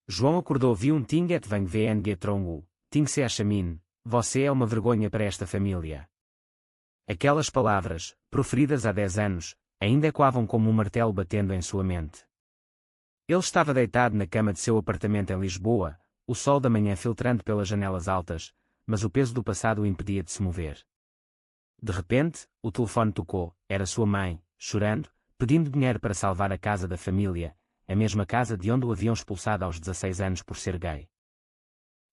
João acordou, viu um Tinget Vang Vng Trongu, Ting Se Achamin, você é uma vergonha para esta família. Aquelas palavras, proferidas há 10 anos, ainda ecoavam como um martelo batendo em sua mente. Ele estava deitado na cama de seu apartamento em Lisboa, o sol da manhã filtrando pelas janelas altas, mas o peso do passado o impedia de se mover. De repente, o telefone tocou, era sua mãe, chorando, pedindo dinheiro para salvar a casa da família, a mesma casa de onde o haviam expulsado aos 16 anos por ser gay.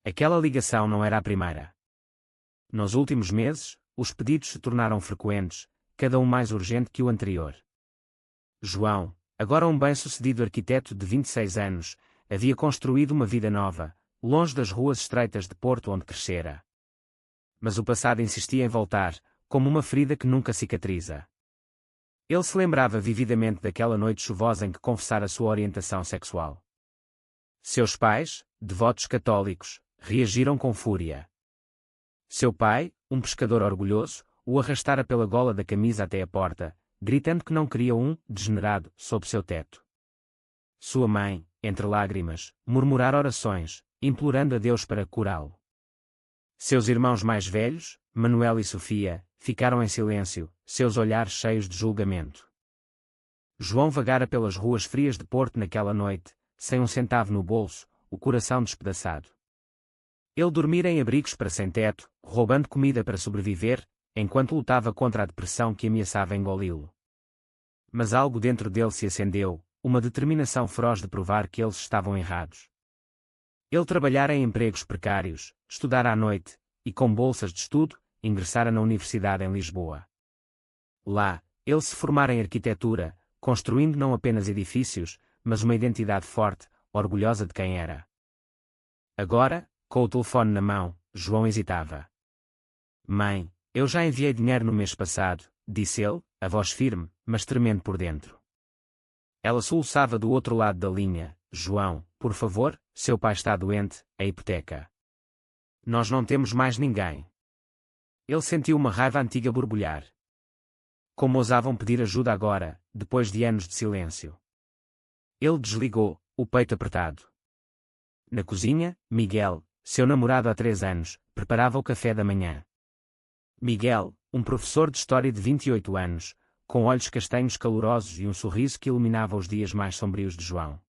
Aquela ligação não era a primeira. Nos últimos meses, os pedidos se tornaram frequentes, cada um mais urgente que o anterior. João, agora um bem-sucedido arquiteto de 26 anos, havia construído uma vida nova, longe das ruas estreitas de Porto onde crescera. Mas o passado insistia em voltar, como uma ferida que nunca cicatriza. Ele se lembrava vividamente daquela noite chuvosa em que confessara sua orientação sexual. Seus pais, devotos católicos, reagiram com fúria. Seu pai, um pescador orgulhoso, o arrastara pela gola da camisa até a porta, gritando que não queria um degenerado sob seu teto. Sua mãe, entre lágrimas, murmurara orações, implorando a Deus para curá-lo. Seus irmãos mais velhos, Manuel e Sofia, ficaram em silêncio, seus olhares cheios de julgamento. João vagara pelas ruas frias de Porto naquela noite, sem um centavo no bolso, o coração despedaçado. Ele dormira em abrigos para sem-teto, roubando comida para sobreviver, enquanto lutava contra a depressão que ameaçava engoli-lo. Mas algo dentro dele se acendeu, uma determinação feroz de provar que eles estavam errados. Ele trabalhara em empregos precários, estudara à noite, e com bolsas de estudo, ingressara na Universidade em Lisboa. Lá, ele se formara em arquitetura, construindo não apenas edifícios, mas uma identidade forte, orgulhosa de quem era. Agora, com o telefone na mão, João hesitava. Mãe, eu já enviei dinheiro no mês passado, disse ele, a voz firme, mas tremendo por dentro. Ela soluçava do outro lado da linha. João, por favor, seu pai está doente, a hipoteca. Nós não temos mais ninguém. Ele sentiu uma raiva antiga borbulhar. Como ousavam pedir ajuda agora, depois de anos de silêncio? Ele desligou, o peito apertado. Na cozinha, Miguel, seu namorado há 3 anos, preparava o café da manhã. Miguel, um professor de história de 28 anos, com olhos castanhos calorosos e um sorriso que iluminava os dias mais sombrios de João.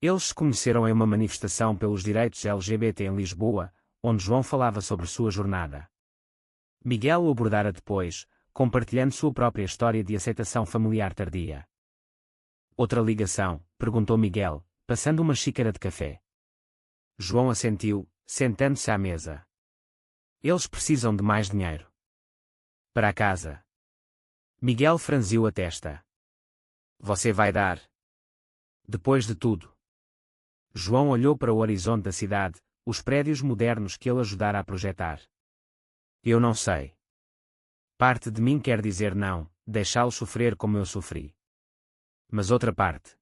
Eles se conheceram em uma manifestação pelos direitos LGBT em Lisboa, onde João falava sobre sua jornada. Miguel o abordara depois, compartilhando sua própria história de aceitação familiar tardia. Outra ligação? Perguntou Miguel, passando uma xícara de café. João assentiu, sentando-se à mesa. Eles precisam de mais dinheiro. Para a casa. Miguel franziu a testa. Você vai dar? Depois de tudo. João olhou para o horizonte da cidade, os prédios modernos que ele ajudara a projetar. Eu não sei. Parte de mim quer dizer não, deixá-lo sofrer como eu sofri. Mas outra parte.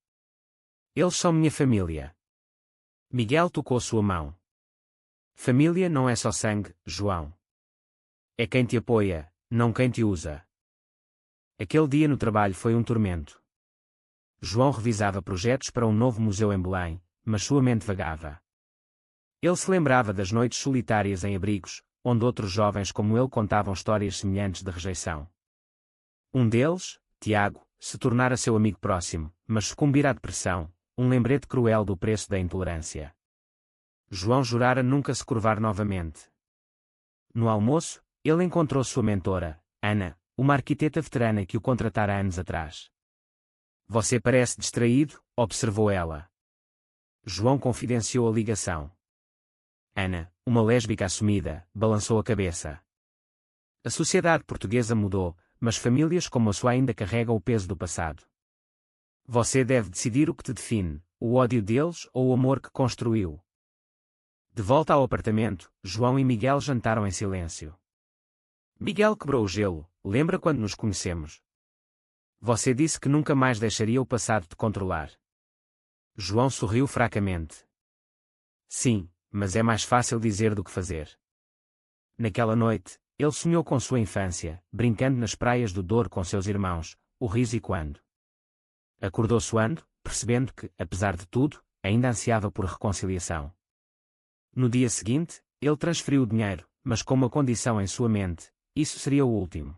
Eles são minha família. Miguel tocou sua mão. Família não é só sangue, João. É quem te apoia, não quem te usa. Aquele dia no trabalho foi um tormento. João revisava projetos para um novo museu em Belém, mas sua mente vagava. Ele se lembrava das noites solitárias em abrigos, onde outros jovens como ele contavam histórias semelhantes de rejeição. Um deles, Tiago, se tornara seu amigo próximo, mas sucumbira à depressão, um lembrete cruel do preço da intolerância. João jurara nunca se curvar novamente. No almoço, ele encontrou sua mentora, Ana, uma arquiteta veterana que o contratara anos atrás. Você parece distraído, observou ela. João confidenciou a ligação. Ana, uma lésbica assumida, balançou a cabeça. A sociedade portuguesa mudou, mas famílias como a sua ainda carregam o peso do passado. Você deve decidir o que te define, o ódio deles ou o amor que construiu. De volta ao apartamento, João e Miguel jantaram em silêncio. Miguel quebrou o gelo. Lembra quando nos conhecemos? Você disse que nunca mais deixaria o passado te controlar. João sorriu fracamente. Sim, mas é mais fácil dizer do que fazer. Naquela noite, ele sonhou com sua infância, brincando nas praias do Douro com seus irmãos, o riso ecoando. Acordou suando, percebendo que, apesar de tudo, ainda ansiava por reconciliação. No dia seguinte, ele transferiu o dinheiro, mas com uma condição em sua mente: isso seria o último.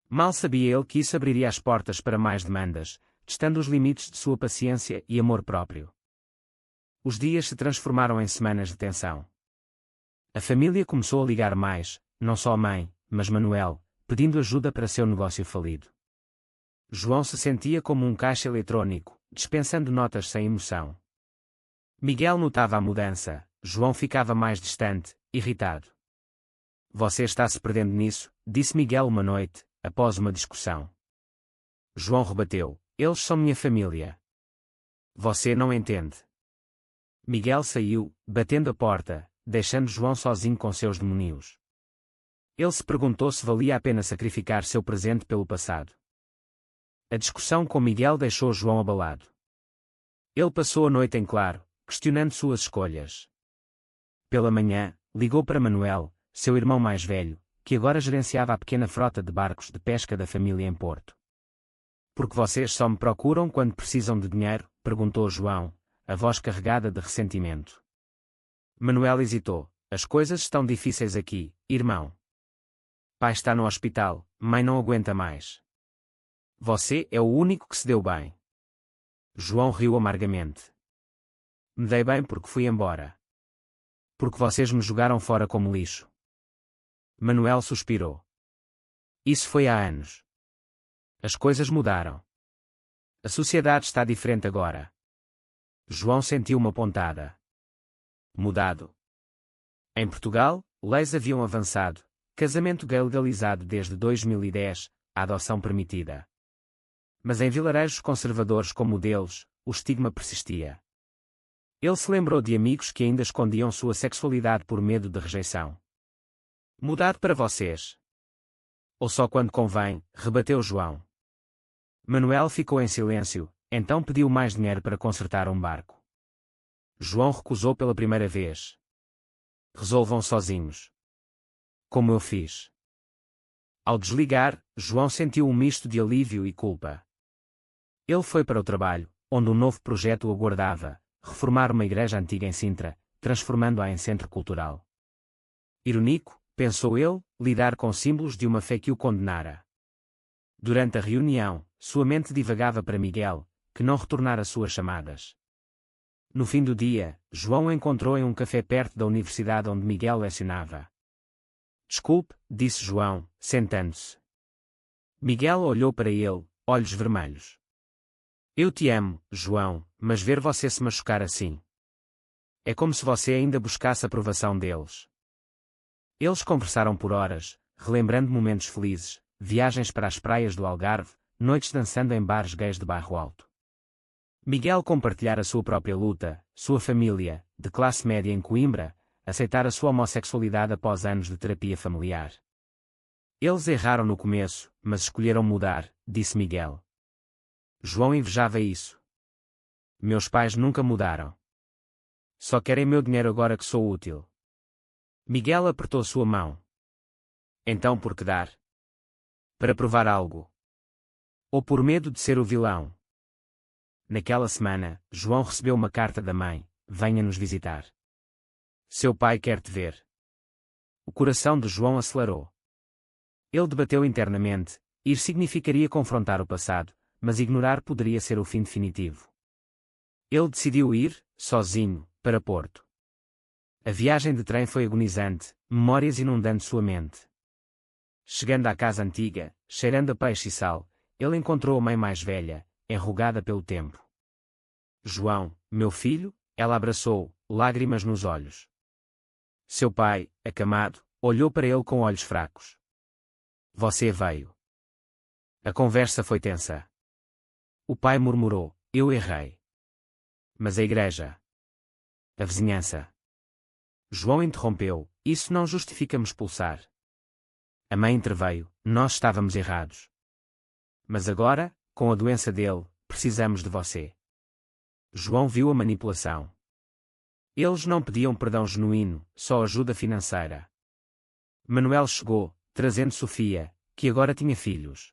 Mal sabia ele que isso abriria as portas para mais demandas, testando os limites de sua paciência e amor próprio. Os dias se transformaram em semanas de tensão. A família começou a ligar mais, não só a mãe, mas Manuel, pedindo ajuda para seu negócio falido. João se sentia como um caixa eletrônico, dispensando notas sem emoção. Miguel notava a mudança. João ficava mais distante, irritado. Você está se perdendo nisso, disse Miguel uma noite, após uma discussão. João rebateu: eles são minha família. Você não entende. Miguel saiu, batendo a porta, deixando João sozinho com seus demónios. Ele se perguntou se valia a pena sacrificar seu presente pelo passado. A discussão com Miguel deixou João abalado. Ele passou a noite em claro, questionando suas escolhas. Pela manhã, ligou para Manuel, seu irmão mais velho, que agora gerenciava a pequena frota de barcos de pesca da família em Porto. Porque vocês só me procuram quando precisam de dinheiro? Perguntou João, a voz carregada de ressentimento. Manuel hesitou. As coisas estão difíceis aqui, irmão. Pai está no hospital, mãe não aguenta mais. Você é o único que se deu bem. João riu amargamente. Me dei bem porque fui embora. Porque vocês me jogaram fora como lixo. Manuel suspirou. Isso foi há anos. As coisas mudaram. A sociedade está diferente agora. João sentiu uma pontada. Mudado. Em Portugal, leis haviam avançado, casamento gay legalizado desde 2010, a adoção permitida. Mas em vilarejos conservadores como o deles, o estigma persistia. Ele se lembrou de amigos que ainda escondiam sua sexualidade por medo de rejeição. Mudado para vocês. Ou só quando convém, rebateu João. Manuel ficou em silêncio, então pediu mais dinheiro para consertar um barco. João recusou pela primeira vez. Resolvam sozinhos. Como eu fiz. Ao desligar, João sentiu um misto de alívio e culpa. Ele foi para o trabalho, onde um novo projeto o aguardava: reformar uma igreja antiga em Sintra, transformando-a em centro cultural. Irónico, pensou ele, lidar com símbolos de uma fé que o condenara. Durante a reunião, sua mente divagava para Miguel, que não retornara suas chamadas. No fim do dia, João o encontrou em um café perto da universidade onde Miguel lecionava. Desculpe, disse João, sentando-se. Miguel olhou para ele, olhos vermelhos. Eu te amo, João, mas ver você se machucar assim. É como se você ainda buscasse a aprovação deles. Eles conversaram por horas, relembrando momentos felizes, viagens para as praias do Algarve, noites dançando em bares gays de Bairro Alto. Miguel compartilhara sua própria luta, sua família, de classe média em Coimbra, aceitar a sua homossexualidade após anos de terapia familiar. Eles erraram no começo, mas escolheram mudar, disse Miguel. João invejava isso. Meus pais nunca mudaram. Só querem meu dinheiro agora que sou útil. Miguel apertou sua mão. Então por que dar? Para provar algo. Ou por medo de ser o vilão? Naquela semana, João recebeu uma carta da mãe: venha nos visitar. Seu pai quer te ver. O coração de João acelerou. Ele debateu internamente: ir significaria confrontar o passado, mas ignorar poderia ser o fim definitivo. Ele decidiu ir, sozinho, para Porto. A viagem de trem foi agonizante, memórias inundando sua mente. Chegando à casa antiga, cheirando a peixe e sal, ele encontrou a mãe mais velha, enrugada pelo tempo. João, meu filho, ela abraçou, lágrimas nos olhos. Seu pai, acamado, olhou para ele com olhos fracos. Você veio. A conversa foi tensa. O pai murmurou: eu errei. Mas a igreja. A vizinhança. João interrompeu: isso não justifica me expulsar. A mãe interveio: nós estávamos errados. Mas agora, com a doença dele, precisamos de você. João viu a manipulação. Eles não pediam perdão genuíno, só ajuda financeira. Manuel chegou, trazendo Sofia, que agora tinha filhos.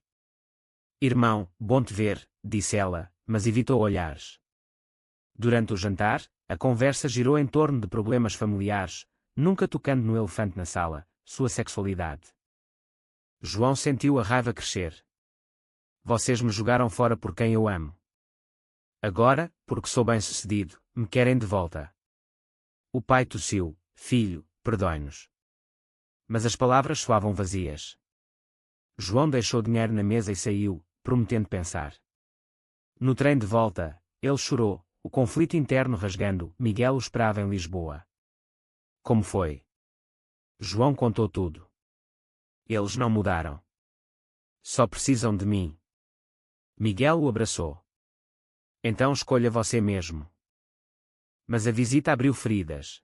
Irmão, bom te ver, disse ela, mas evitou olhares. Durante o jantar, a conversa girou em torno de problemas familiares, nunca tocando no elefante na sala, sua sexualidade. João sentiu a raiva crescer. Vocês me jogaram fora por quem eu amo. Agora, porque sou bem-sucedido, me querem de volta. O pai tossiu. Filho, perdoe-nos. Mas as palavras soavam vazias. João deixou dinheiro na mesa e saiu, prometendo pensar. No trem de volta, ele chorou, o conflito interno rasgando. Miguel o esperava em Lisboa. Como foi? João contou tudo. Eles não mudaram. Só precisam de mim. Miguel o abraçou. Então escolha você mesmo. Mas a visita abriu feridas.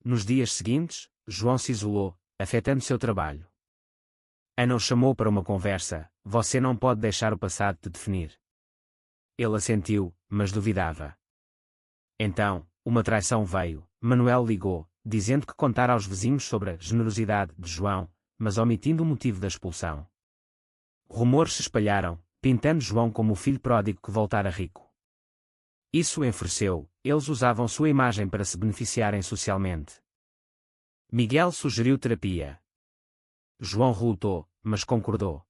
Nos dias seguintes, João se isolou, afetando seu trabalho. Ana o chamou para uma conversa. Você não pode deixar o passado te definir. Ele assentiu, mas duvidava. Então, uma traição veio. Manuel ligou, dizendo que contara aos vizinhos sobre a generosidade de João, mas omitindo o motivo da expulsão. Rumores se espalharam, pintando João como o filho pródigo que voltara rico. Isso o enfureceu. Eles usavam sua imagem para se beneficiarem socialmente. Miguel sugeriu terapia. João relutou, mas concordou.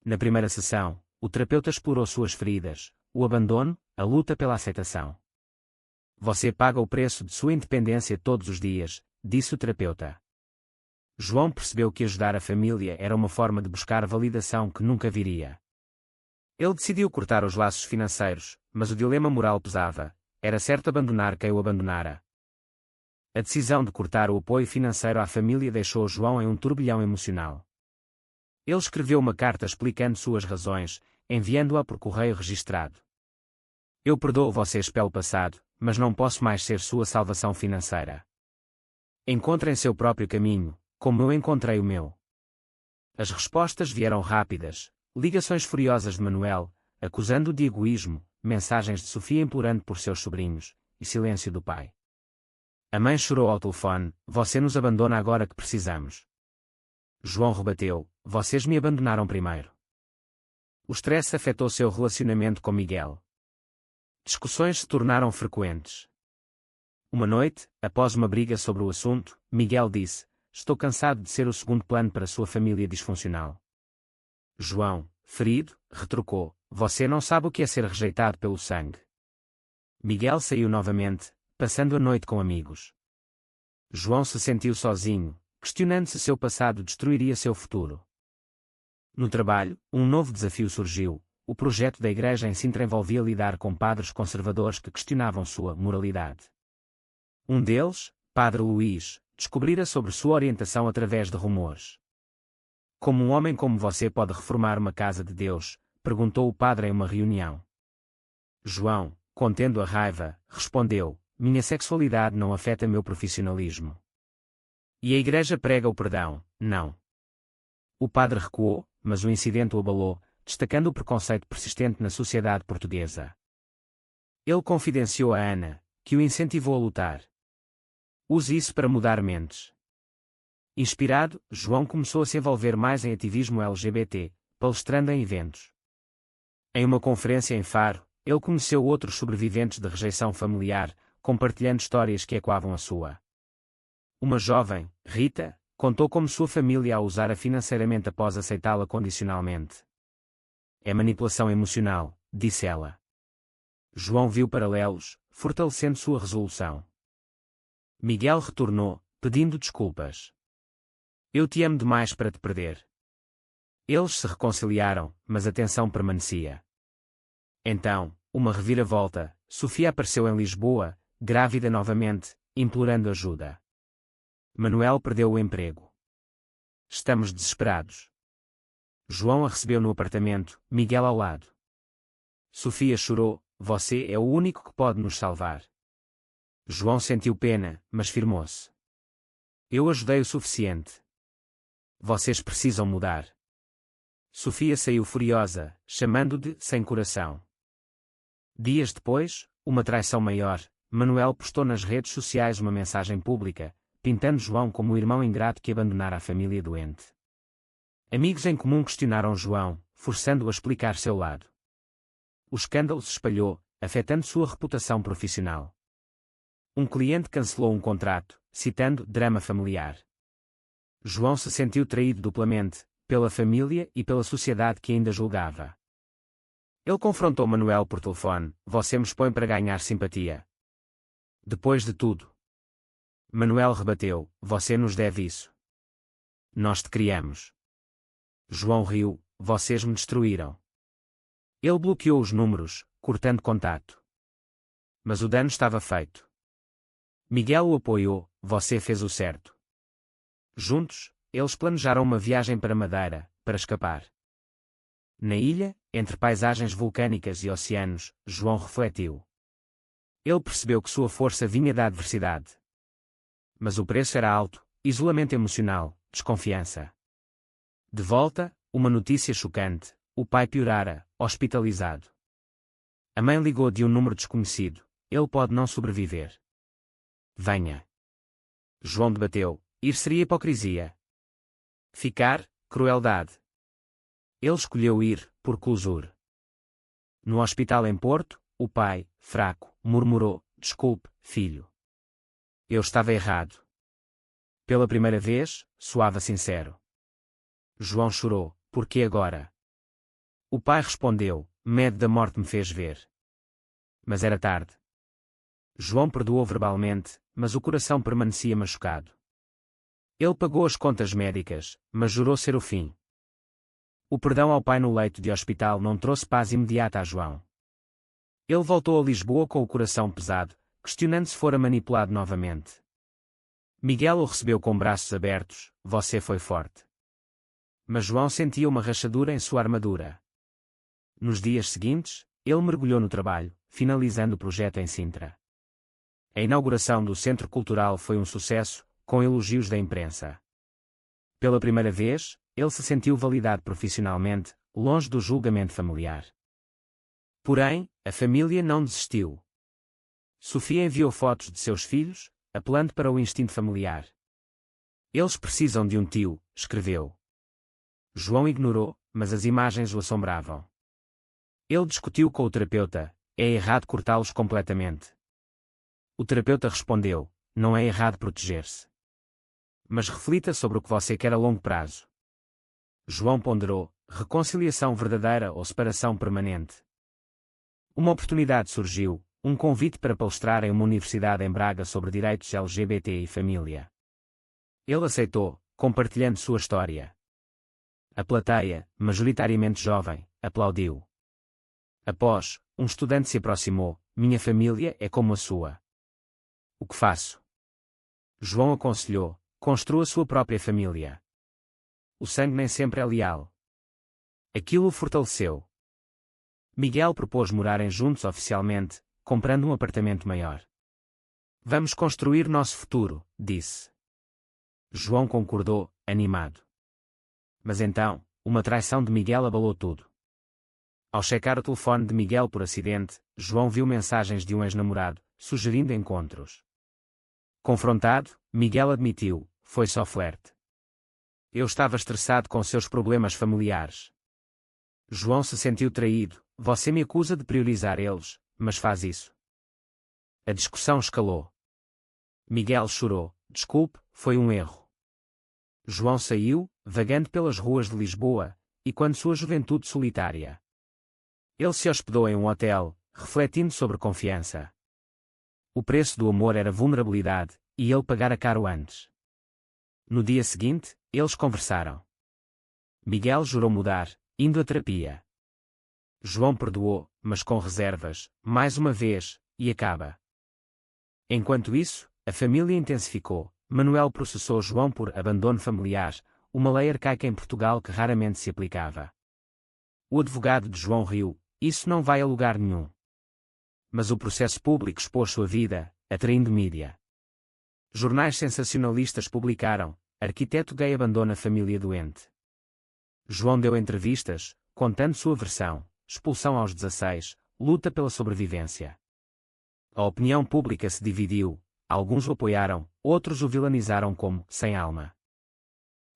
Na primeira sessão, o terapeuta explorou suas feridas, o abandono, a luta pela aceitação. Você paga o preço de sua independência todos os dias, disse o terapeuta. João percebeu que ajudar a família era uma forma de buscar validação que nunca viria. Ele decidiu cortar os laços financeiros, mas o dilema moral pesava. Era certo abandonar quem o abandonara. A decisão de cortar o apoio financeiro à família deixou João em um turbilhão emocional. Ele escreveu uma carta explicando suas razões, enviando-a por correio registrado. Eu perdoo vocês pelo passado, mas não posso mais ser sua salvação financeira. Encontrem seu próprio caminho, como eu encontrei o meu. As respostas vieram rápidas, ligações furiosas de Manuel, acusando-o de egoísmo, mensagens de Sofia implorando por seus sobrinhos, e silêncio do pai. A mãe chorou ao telefone. Você nos abandona agora que precisamos. João rebateu. Vocês me abandonaram primeiro. O stress afetou seu relacionamento com Miguel. Discussões se tornaram frequentes. Uma noite, após uma briga sobre o assunto, Miguel disse: estou cansado de ser o segundo plano para sua família disfuncional. João, ferido, retrucou: você não sabe o que é ser rejeitado pelo sangue. Miguel saiu novamente, passando a noite com amigos. João se sentiu sozinho, questionando se seu passado destruiria seu futuro. No trabalho, um novo desafio surgiu. O projeto da igreja em Sintra envolvia lidar com padres conservadores que questionavam sua moralidade. Um deles, Padre Luís, descobrira sobre sua orientação através de rumores. Como um homem como você pode reformar uma casa de Deus? Perguntou o padre em uma reunião. João, contendo a raiva, respondeu: minha sexualidade não afeta meu profissionalismo. E a igreja prega o perdão, não. O padre recuou, mas o incidente o abalou, destacando o preconceito persistente na sociedade portuguesa. Ele confidenciou a Ana, que o incentivou a lutar. Use isso para mudar mentes. Inspirado, João começou a se envolver mais em ativismo LGBT, palestrando em eventos. Em uma conferência em Faro, ele conheceu outros sobreviventes de rejeição familiar, compartilhando histórias que ecoavam a sua. Uma jovem, Rita, contou como sua família a usara financeiramente após aceitá-la condicionalmente. É manipulação emocional, disse ela. João viu paralelos, fortalecendo sua resolução. Miguel retornou, pedindo desculpas. Eu te amo demais para te perder. Eles se reconciliaram, mas a tensão permanecia. Então, uma reviravolta, Sofia apareceu em Lisboa, grávida novamente, implorando ajuda. Manuel perdeu o emprego. Estamos desesperados. João a recebeu no apartamento, Miguel ao lado. Sofia chorou: você é o único que pode nos salvar. João sentiu pena, mas firmou-se. Eu ajudei o suficiente. Vocês precisam mudar. Sofia saiu furiosa, chamando-o de sem coração. Dias depois, uma traição maior, Manuel postou nas redes sociais uma mensagem pública, pintando João como o irmão ingrato que abandonara a família doente. Amigos em comum questionaram João, forçando-o a explicar seu lado. O escândalo se espalhou, afetando sua reputação profissional. Um cliente cancelou um contrato, citando drama familiar. João se sentiu traído duplamente, pela família e pela sociedade que ainda julgava. Ele confrontou Manuel por telefone: "Você me expõe para ganhar simpatia. Depois de tudo." Manuel rebateu: "Você nos deve isso. Nós te criamos." João riu: "Vocês me destruíram." Ele bloqueou os números, cortando contato. Mas o dano estava feito. Miguel o apoiou: "Você fez o certo." Juntos, eles planejaram uma viagem para Madeira, para escapar. Na ilha, entre paisagens vulcânicas e oceanos, João refletiu. Ele percebeu que sua força vinha da adversidade. Mas o preço era alto: isolamento emocional, desconfiança. De volta, uma notícia chocante: o pai piorara, hospitalizado. A mãe ligou de um número desconhecido: "Ele pode não sobreviver." "Venha." João debateu: "Ir seria hipocrisia. Ficar, crueldade." Ele escolheu ir, por clusur. No hospital em Porto, o pai, fraco, murmurou: "Desculpe, filho. Eu estava errado." Pela primeira vez, soava sincero. João chorou: "Por que agora?" O pai respondeu: "Medo da morte me fez ver." Mas era tarde. João perdoou verbalmente, mas o coração permanecia machucado. Ele pagou as contas médicas, mas jurou ser o fim. O perdão ao pai no leito de hospital não trouxe paz imediata a João. Ele voltou a Lisboa com o coração pesado, questionando se fora manipulado novamente. Miguel o recebeu com braços abertos: "Você foi forte." Mas João sentia uma rachadura em sua armadura. Nos dias seguintes, ele mergulhou no trabalho, finalizando o projeto em Sintra. A inauguração do Centro Cultural foi um sucesso, com elogios da imprensa. Pela primeira vez, ele se sentiu validado profissionalmente, longe do julgamento familiar. Porém, a família não desistiu. Sofia enviou fotos de seus filhos, apelando para o instinto familiar. "Eles precisam de um tio", escreveu. João ignorou, mas as imagens o assombravam. Ele discutiu com o terapeuta: "É errado cortá-los completamente?" O terapeuta respondeu: "Não é errado proteger-se. Mas reflita sobre o que você quer a longo prazo." João ponderou: reconciliação verdadeira ou separação permanente? Uma oportunidade surgiu: um convite para palestrar em uma universidade em Braga sobre direitos LGBT e família. Ele aceitou, compartilhando sua história. A plateia, majoritariamente jovem, aplaudiu. Após, um estudante se aproximou: "Minha família é como a sua. O que faço?" João aconselhou: "Construa sua própria família. O sangue nem sempre é leal." Aquilo o fortaleceu. Miguel propôs morarem juntos oficialmente, comprando um apartamento maior. "Vamos construir nosso futuro", disse. João concordou, animado. Mas então, uma traição de Miguel abalou tudo. Ao checar o telefone de Miguel por acidente, João viu mensagens de um ex-namorado, sugerindo encontros. Confrontado, Miguel admitiu: "Foi só flerte. Eu estava estressado com seus problemas familiares." João se sentiu traído: "Você me acusa de priorizar eles, mas faz isso." A discussão escalou. Miguel chorou: "Desculpe, foi um erro." João saiu, vagando pelas ruas de Lisboa, e quando sua juventude solitária. Ele se hospedou em um hotel, refletindo sobre confiança. O preço do amor era vulnerabilidade, e ele pagara caro antes. No dia seguinte, eles conversaram. Miguel jurou mudar, indo à terapia. João perdoou, mas com reservas, mais uma vez, e acaba. Enquanto isso, a família intensificou. Manuel processou João por abandono familiar, uma lei arcaica em Portugal que raramente se aplicava. O advogado de João riu: "Isso não vai a lugar nenhum." Mas o processo público expôs sua vida, atraindo mídia. Jornais sensacionalistas publicaram: "Arquiteto gay abandona família doente." João deu entrevistas, contando sua versão: expulsão aos 16, luta pela sobrevivência. A opinião pública se dividiu: alguns o apoiaram, outros o vilanizaram como sem alma.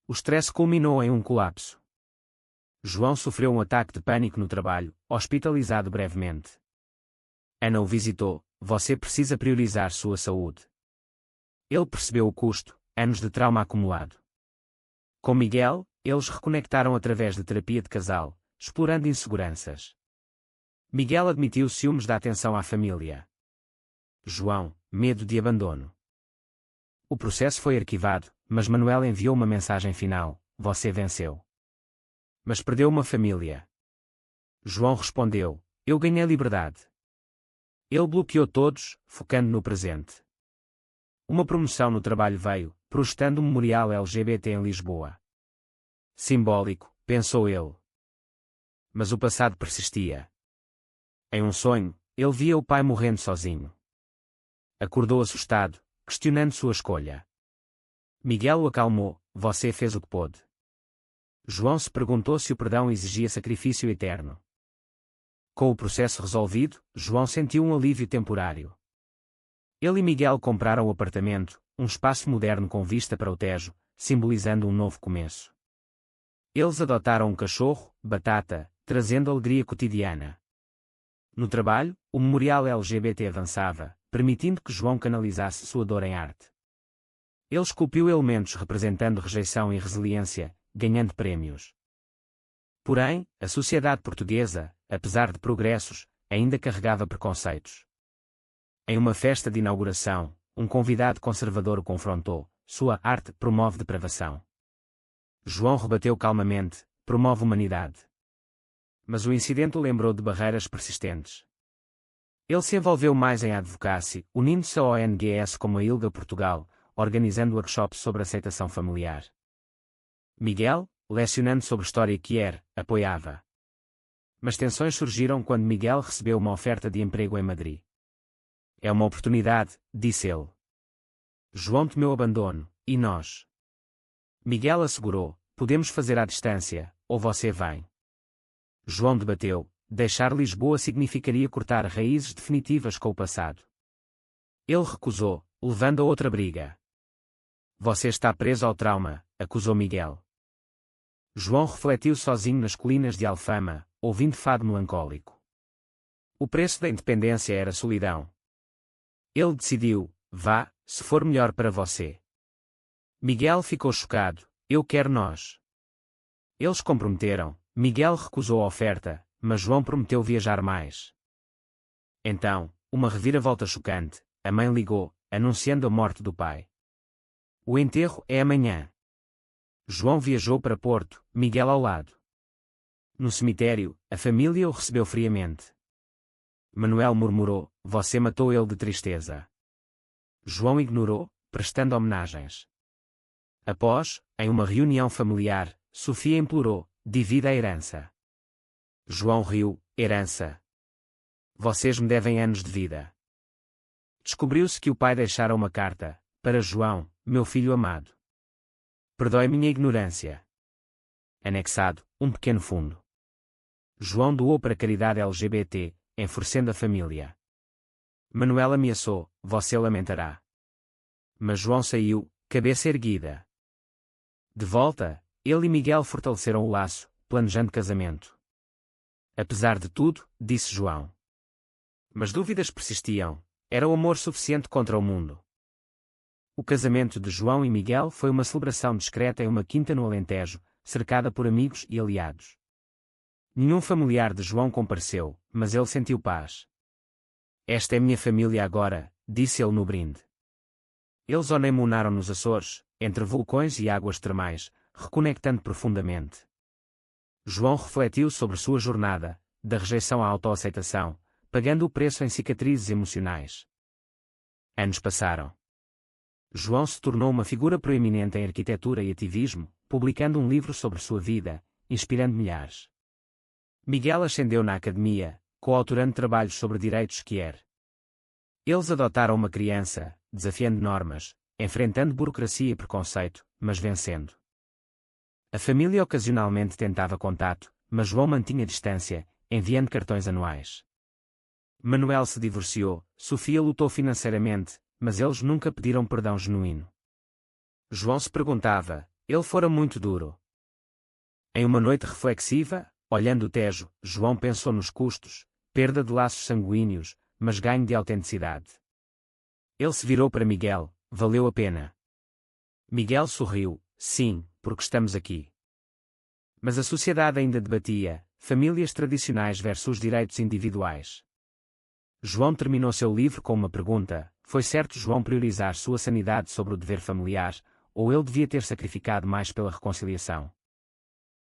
O stress culminou em um colapso. João sofreu um ataque de pânico no trabalho, hospitalizado brevemente. Ana o visitou, você precisa priorizar sua saúde. Ele percebeu o custo, anos de trauma acumulado. Com Miguel, eles reconectaram através de terapia de casal, explorando inseguranças. Miguel admitiu ciúmes da atenção à família. João, medo de abandono. O processo foi arquivado, mas Manuel enviou uma mensagem final: você venceu. Mas perdeu uma família. João respondeu: eu ganhei liberdade. Ele bloqueou todos, focando no presente. Uma promoção no trabalho veio, projetando um memorial LGBT em Lisboa. Simbólico, pensou ele. Mas o passado persistia. Em um sonho, ele via o pai morrendo sozinho. Acordou assustado, questionando sua escolha. Miguel o acalmou: você fez o que pôde. João se perguntou se o perdão exigia sacrifício eterno. Com o processo resolvido, João sentiu um alívio temporário. Ele e Miguel compraram o apartamento, um espaço moderno com vista para o Tejo, simbolizando um novo começo. Eles adotaram um cachorro, Batata, trazendo alegria cotidiana. No trabalho, o memorial LGBT avançava, permitindo que João canalizasse sua dor em arte. Ele esculpiu elementos representando rejeição e resiliência, ganhando prémios. Porém, a sociedade portuguesa, apesar de progressos, ainda carregava preconceitos. Em uma festa de inauguração, um convidado conservador o confrontou: sua arte promove depravação. João rebateu calmamente: promove humanidade. Mas o incidente o lembrou de barreiras persistentes. Ele se envolveu mais em advocacy, unindo-se à ONGs como a ILGA Portugal, organizando workshops sobre aceitação familiar. Miguel, lecionando sobre história queer, apoiava. Mas tensões surgiram quando Miguel recebeu uma oferta de emprego em Madrid. É uma oportunidade, disse ele. João temeu abandono, e nós? Miguel assegurou: podemos fazer à distância, ou você vem. João debateu: deixar Lisboa significaria cortar raízes definitivas com o passado. Ele recusou, levando a outra briga. Você está preso ao trauma, acusou Miguel. João refletiu sozinho nas colinas de Alfama, ouvindo fado melancólico. O preço da independência era solidão. Ele decidiu: vá, se for melhor para você. Miguel ficou chocado: eu quero nós. Eles comprometeram. Miguel recusou a oferta, mas João prometeu viajar mais. Então, uma reviravolta chocante: a mãe ligou, anunciando a morte do pai. O enterro é amanhã. João viajou para Porto, Miguel ao lado. No cemitério, a família o recebeu friamente. Manuel murmurou: você matou ele de tristeza. João ignorou, prestando homenagens. Após, em uma reunião familiar, Sofia implorou: divida a herança. João riu: herança? Vocês me devem anos de vida. Descobriu-se que o pai deixara uma carta: para João, meu filho amado. Perdoe minha ignorância. Anexado, um pequeno fundo. João doou para a caridade LGBT, enfurecendo a família. Manuel ameaçou: você lamentará. Mas João saiu, cabeça erguida. De volta, ele e Miguel fortaleceram o laço, planejando casamento. Apesar de tudo, disse João. Mas dúvidas persistiam: era o amor suficiente contra o mundo? O casamento de João e Miguel foi uma celebração discreta em uma quinta no Alentejo, cercada por amigos e aliados. Nenhum familiar de João compareceu, mas ele sentiu paz. Esta é minha família agora, disse ele no brinde. Eles honeymoonaram nos Açores, entre vulcões e águas termais, reconectando profundamente. João refletiu sobre sua jornada, da rejeição à autoaceitação, pagando o preço em cicatrizes emocionais. Anos passaram. João se tornou uma figura proeminente em arquitetura e ativismo, publicando um livro sobre sua vida, inspirando milhares. Miguel ascendeu na academia, coautorando trabalhos sobre direitos queer. Eles adotaram uma criança, desafiando normas, enfrentando burocracia e preconceito, mas vencendo. A família ocasionalmente tentava contato, mas João mantinha distância, enviando cartões anuais. Manuel se divorciou, Sofia lutou financeiramente, mas eles nunca pediram perdão genuíno. João se perguntava: ele fora muito duro? Em uma noite reflexiva, olhando o Tejo, João pensou nos custos: perda de laços sanguíneos, mas ganho de autenticidade. Ele se virou para Miguel: valeu a pena. Miguel sorriu: sim, porque estamos aqui. Mas a sociedade ainda debatia: famílias tradicionais versus direitos individuais. João terminou seu livro com uma pergunta: foi certo João priorizar sua sanidade sobre o dever familiar, ou ele devia ter sacrificado mais pela reconciliação?